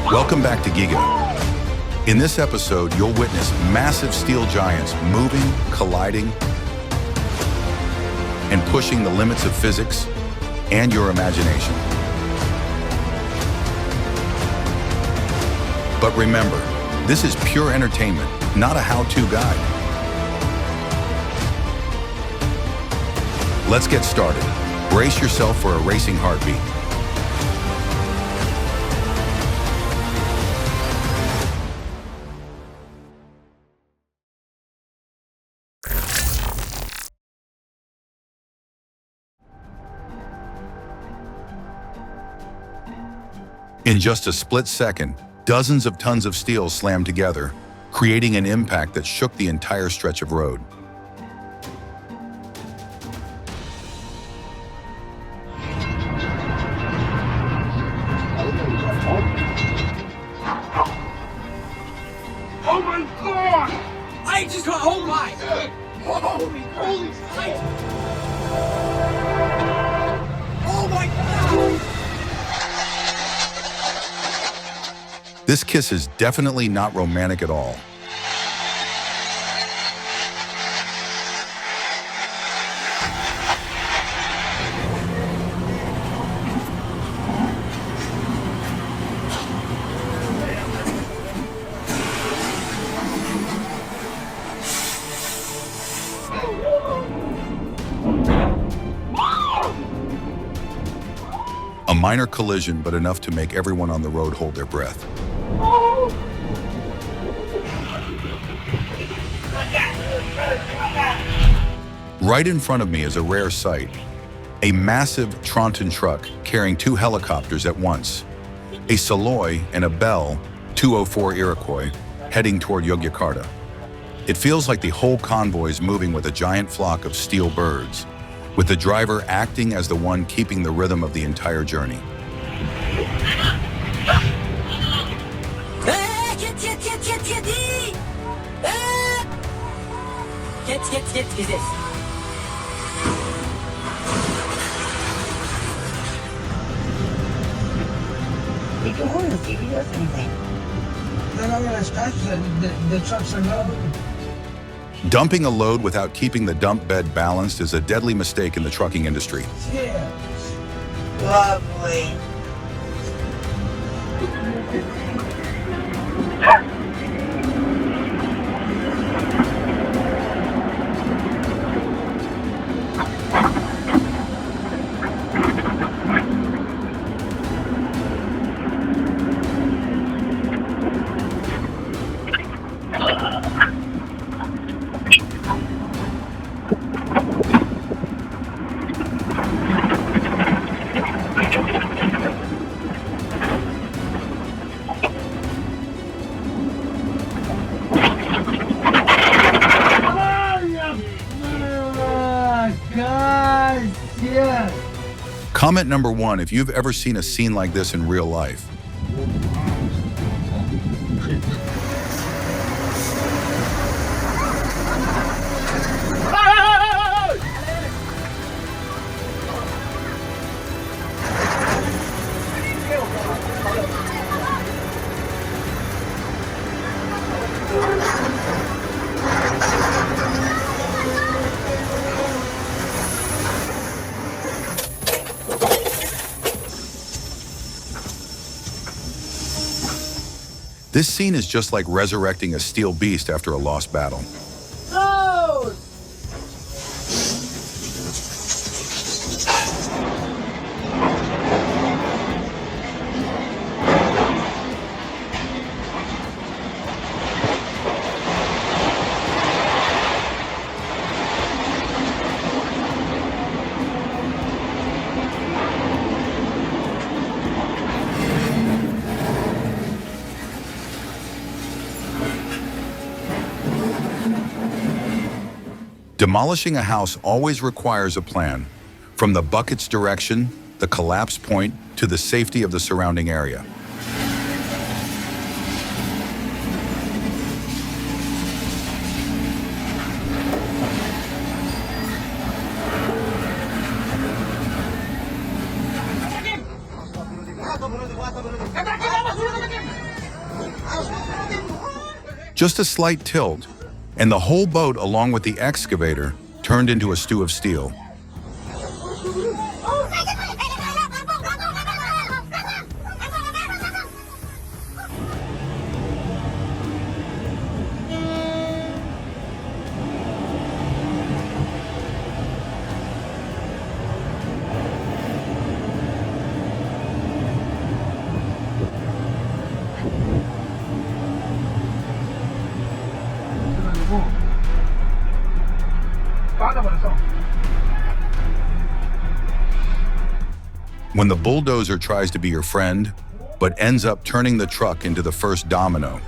Welcome back to Giga. In this episode, you'll witness massive steel giants moving, colliding, and pushing the limits of physics and your imagination. But remember, this is pure entertainment, not a how-to guide. Let's get started. Brace yourself for a racing heartbeat. In just a split second, dozens of tons of steel slammed together, creating an impact that shook the entire stretch of road. Oh my God! I just got, oh my! Holy shit! Oh my God! This kiss is definitely not romantic at all. A minor collision, but enough to make everyone on the road hold their breath. Right in front of me is a rare sight. A massive Tronton truck carrying two helicopters at once. A Saloy and a Bell 204 Iroquois heading toward Yogyakarta. It feels like the whole convoy is moving with a giant flock of steel birds, with the driver acting as the one keeping the rhythm of the entire journey. Get this. You can hold it if he does anything. The trucks are loaded. Dumping a load without keeping the dump bed balanced is a deadly mistake in the trucking industry. Cheers. Lovely. Comment number 1 if you've ever seen a scene like this in real life. This scene is just like resurrecting a steel beast after a lost battle. Demolishing a house always requires a plan, from the bucket's direction, the collapse point, to the safety of the surrounding area. ¡Está aquí, vamos, Just a slight tilt, and the whole boat, along with the excavator, turned into a stew of steel. When the bulldozer tries to be your friend, but ends up turning the truck into the first domino.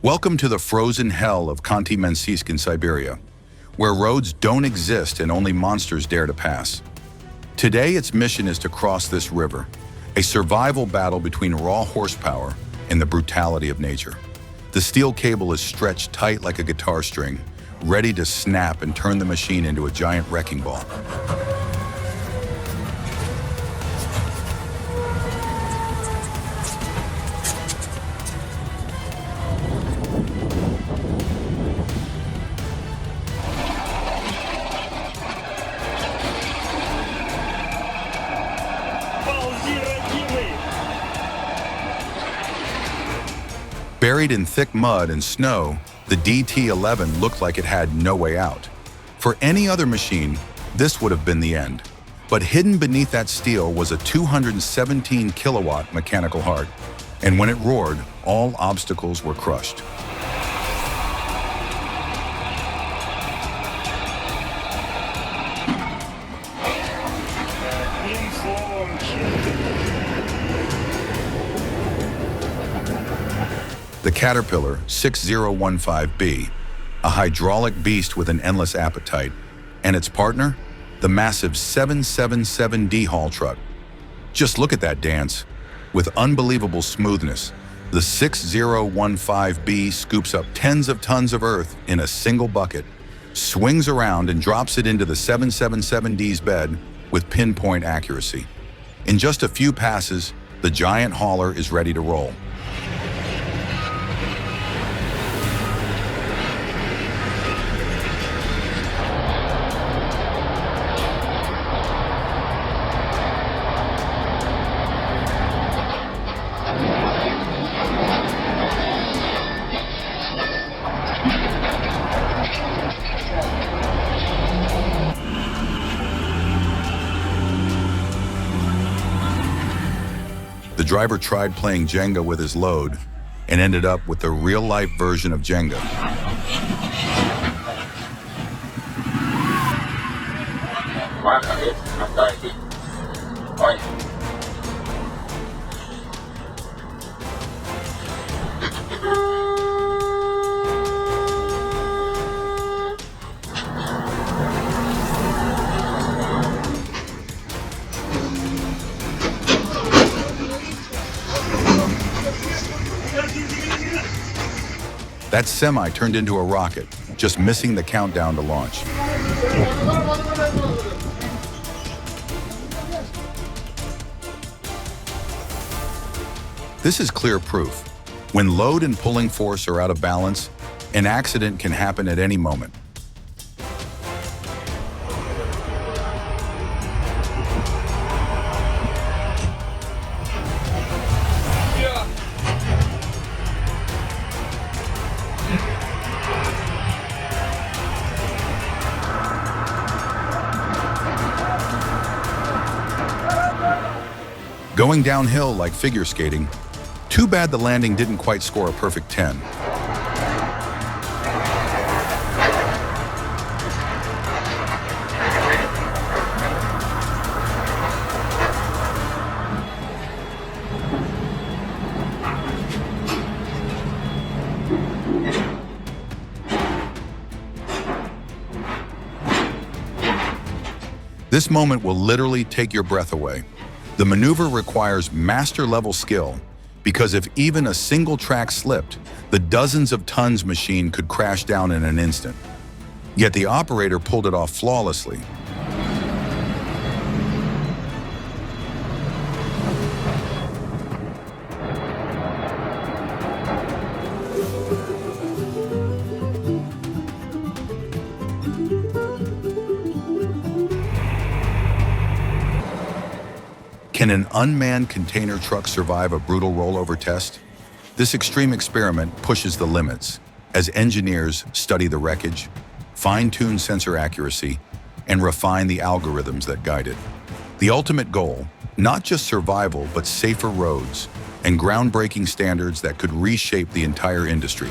Welcome to the frozen hell of Khanty-Mansiysk in Siberia, where roads don't exist and only monsters dare to pass. Today, its mission is to cross this river, a survival battle between raw horsepower and the brutality of nature. The steel cable is stretched tight like a guitar string, ready to snap and turn the machine into a giant wrecking ball. Buried in thick mud and snow, the DT-11 looked like it had no way out. For any other machine, this would have been the end. But hidden beneath that steel was a 217 kilowatt mechanical heart. And when it roared, all obstacles were crushed. The Caterpillar 6015B, a hydraulic beast with an endless appetite, and its partner, the massive 777D haul truck. Just look at that dance. With unbelievable smoothness, the 6015B scoops up tens of tons of earth in a single bucket, swings around and drops it into the 777D's bed with pinpoint accuracy. In just a few passes, the giant hauler is ready to roll. The driver tried playing Jenga with his load and ended up with the real-life version of Jenga. That semi turned into a rocket, just missing the countdown to launch. This is clear proof. When load and pulling force are out of balance, an accident can happen at any moment. Going downhill like figure skating, too bad the landing didn't quite score a perfect 10. This moment will literally take your breath away. The maneuver requires master-level skill, because if even a single track slipped, the dozens of tons machine could crash down in an instant. Yet the operator pulled it off flawlessly. Can an unmanned container truck survive a brutal rollover test? This extreme experiment pushes the limits as engineers study the wreckage, fine-tune sensor accuracy, and refine the algorithms that guide it. The ultimate goal, not just survival, but safer roads and groundbreaking standards that could reshape the entire industry.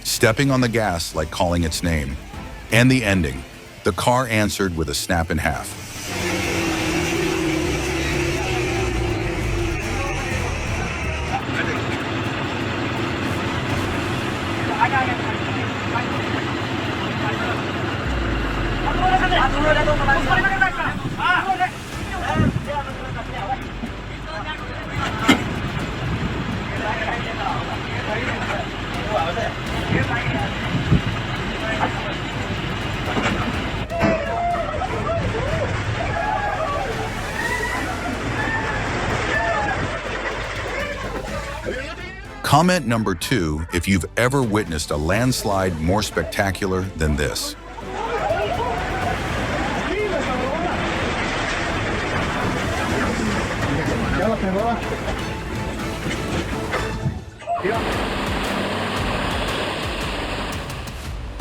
Stepping on the gas like calling its name. And the ending. The car answered with a snap in half. Comment number 2 if you've ever witnessed a landslide more spectacular than this.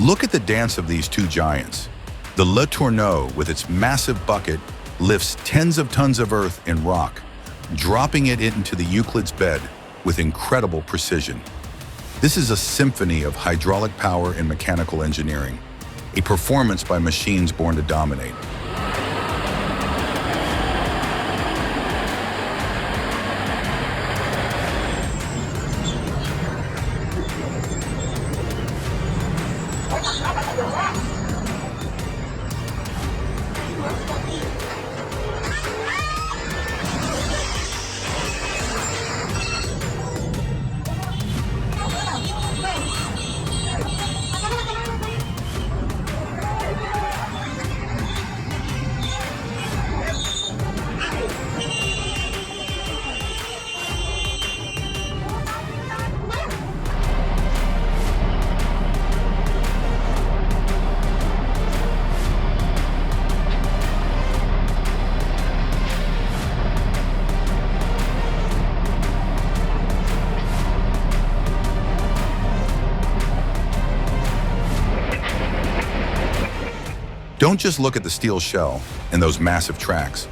Look at the dance of these two giants. The Le Tourneau, with its massive bucket, lifts tens of tons of earth and rock, dropping it into the Euclid's bed with incredible precision. This is a symphony of hydraulic power and mechanical engineering, a performance by machines born to dominate. Don't just look at the steel shell and those massive tracks.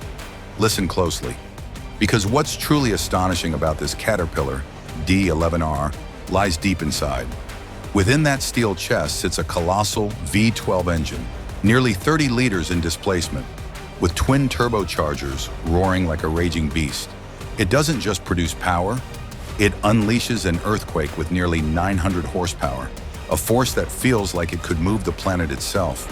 Listen closely, because what's truly astonishing about this Caterpillar D11R lies deep inside. Within that steel chest sits a colossal V12 engine, nearly 30 liters in displacement, with twin turbochargers roaring like a raging beast. It doesn't just produce power, it unleashes an earthquake with nearly 900 horsepower, a force that feels like it could move the planet itself.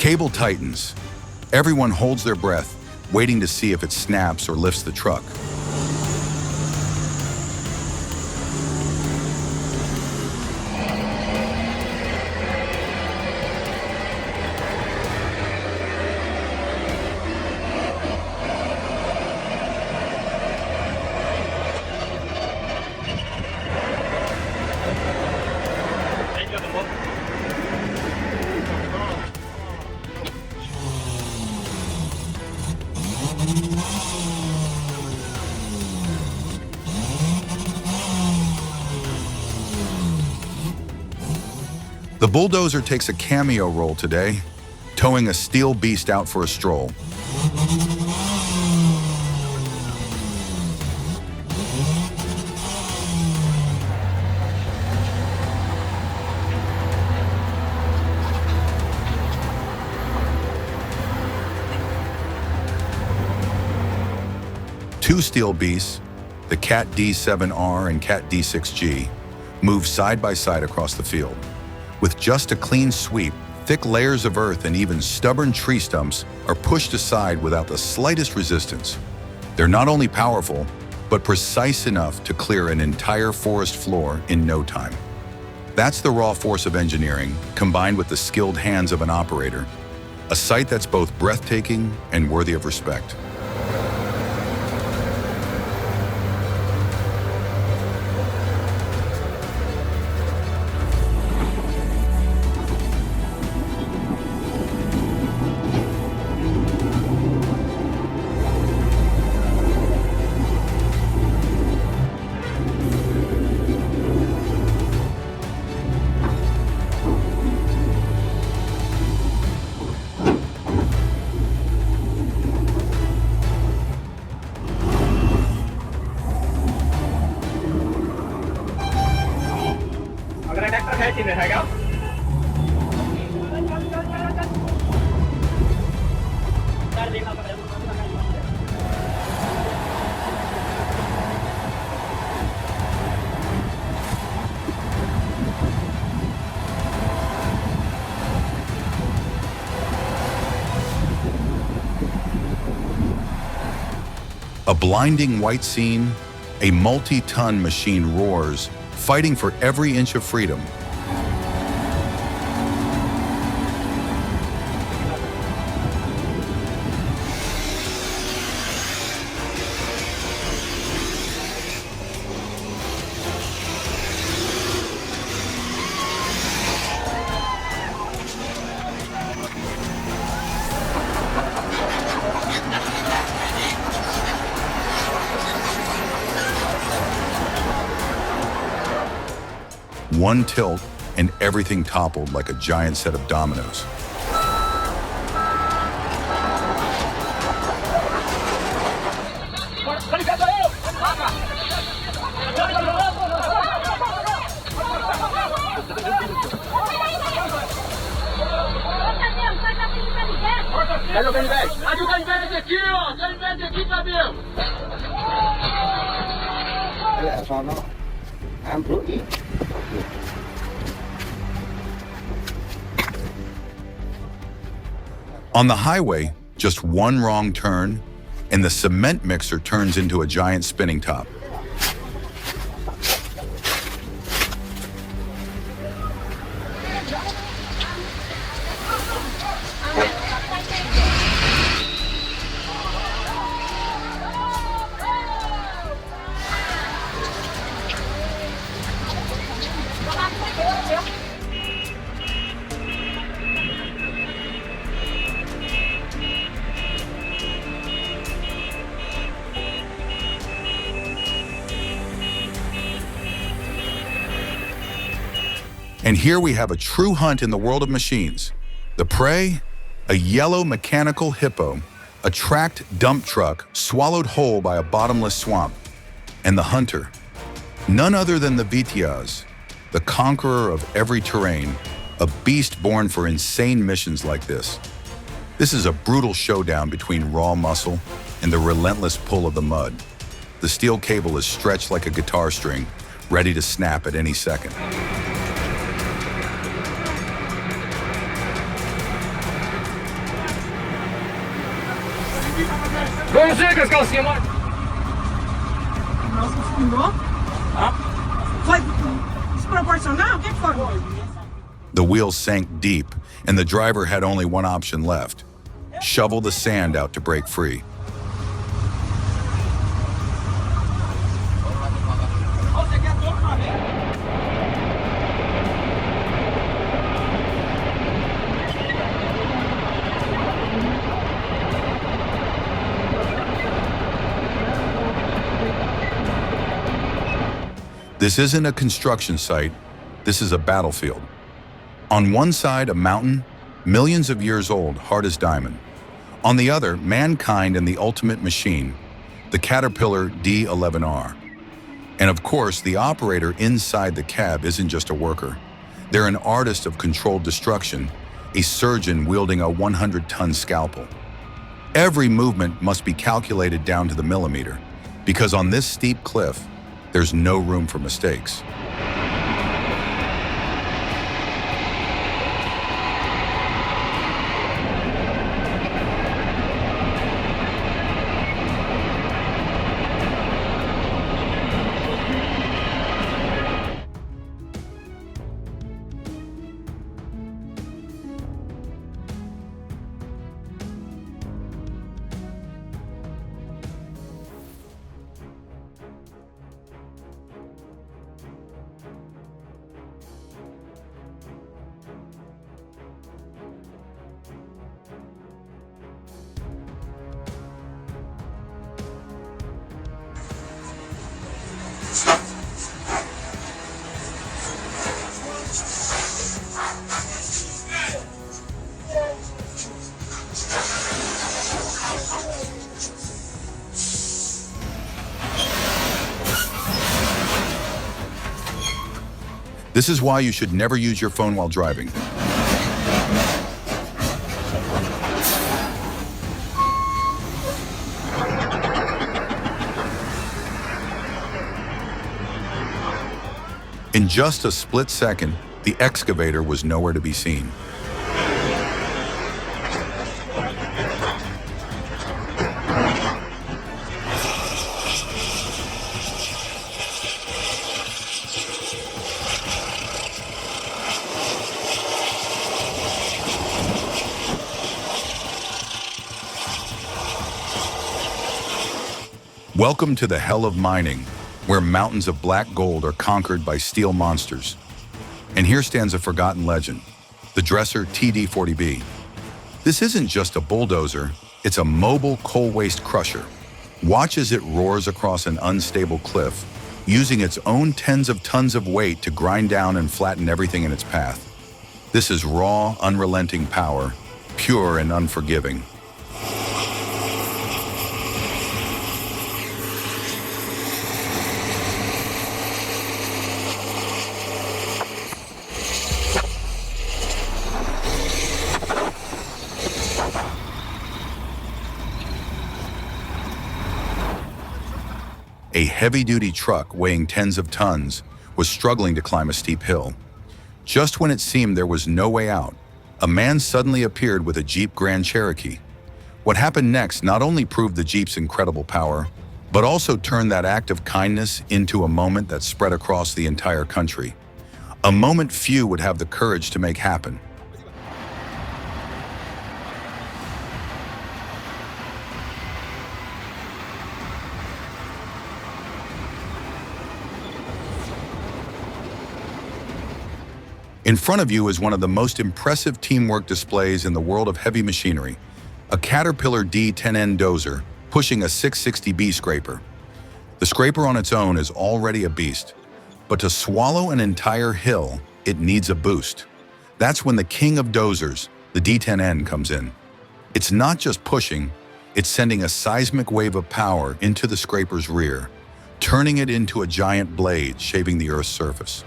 cable tightens. Everyone holds their breath, waiting to see if it snaps or lifts the truck. The bulldozer takes a cameo role today, towing a steel beast out for a stroll. Two steel beasts, the Cat D7R and Cat D6G, move side by side across the field. With just a clean sweep, thick layers of earth and even stubborn tree stumps are pushed aside without the slightest resistance. They're not only powerful, but precise enough to clear an entire forest floor in no time. That's the raw force of engineering, combined with the skilled hands of an operator, a sight that's both breathtaking and worthy of respect. A blinding white scene, a multi-ton machine roars, fighting for every inch of freedom. One tilt, and everything toppled like a giant set of dominoes. On the highway, just one wrong turn, and the cement mixer turns into a giant spinning top. And here we have a true hunt in the world of machines. The prey, a yellow mechanical hippo, a tracked dump truck swallowed whole by a bottomless swamp. And the hunter, none other than the Vitiaz, the conqueror of every terrain, a beast born for insane missions like this. This is a brutal showdown between raw muscle and the relentless pull of the mud. The steel cable is stretched like a guitar string, ready to snap at any second. The wheels sank deep, and the driver had only one option left: shovel the sand out to break free. This isn't a construction site, this is a battlefield. On one side, a mountain, millions of years old, hard as diamond. On the other, mankind and the ultimate machine, the Caterpillar D11R. And of course, the operator inside the cab isn't just a worker. They're an artist of controlled destruction, a surgeon wielding a 100-ton scalpel. Every movement must be calculated down to the millimeter, because on this steep cliff, there's no room for mistakes. This is why you should never use your phone while driving. In just a split second, the excavator was nowhere to be seen. Welcome to the hell of mining, where mountains of black gold are conquered by steel monsters. And here stands a forgotten legend, the Dresser TD40B. This isn't just a bulldozer, it's a mobile coal waste crusher. Watch as it roars across an unstable cliff, using its own tens of tons of weight to grind down and flatten everything in its path. This is raw, unrelenting power, pure and unforgiving. A heavy-duty truck weighing tens of tons was struggling to climb a steep hill. Just when it seemed there was no way out, a man suddenly appeared with a Jeep Grand Cherokee. What happened next not only proved the Jeep's incredible power, but also turned that act of kindness into a moment that spread across the entire country. A moment few would have the courage to make happen. In front of you is one of the most impressive teamwork displays in the world of heavy machinery, a Caterpillar D10N dozer pushing a 660B scraper. The scraper on its own is already a beast, but to swallow an entire hill, it needs a boost. That's when the king of dozers, the D10N, comes in. It's not just pushing, it's sending a seismic wave of power into the scraper's rear, turning it into a giant blade shaving the Earth's surface.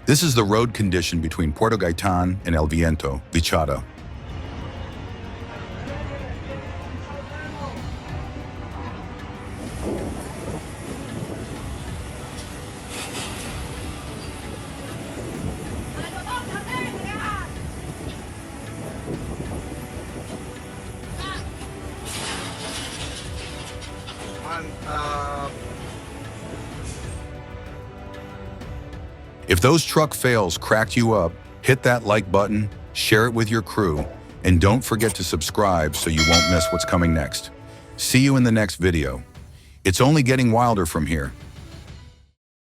This is the road condition between Puerto Gaitán and El Viento, Vichada. If those truck fails cracked you up, hit that like button, share it with your crew, and don't forget to subscribe so you won't miss what's coming next. See you in the next video. It's only getting wilder from here.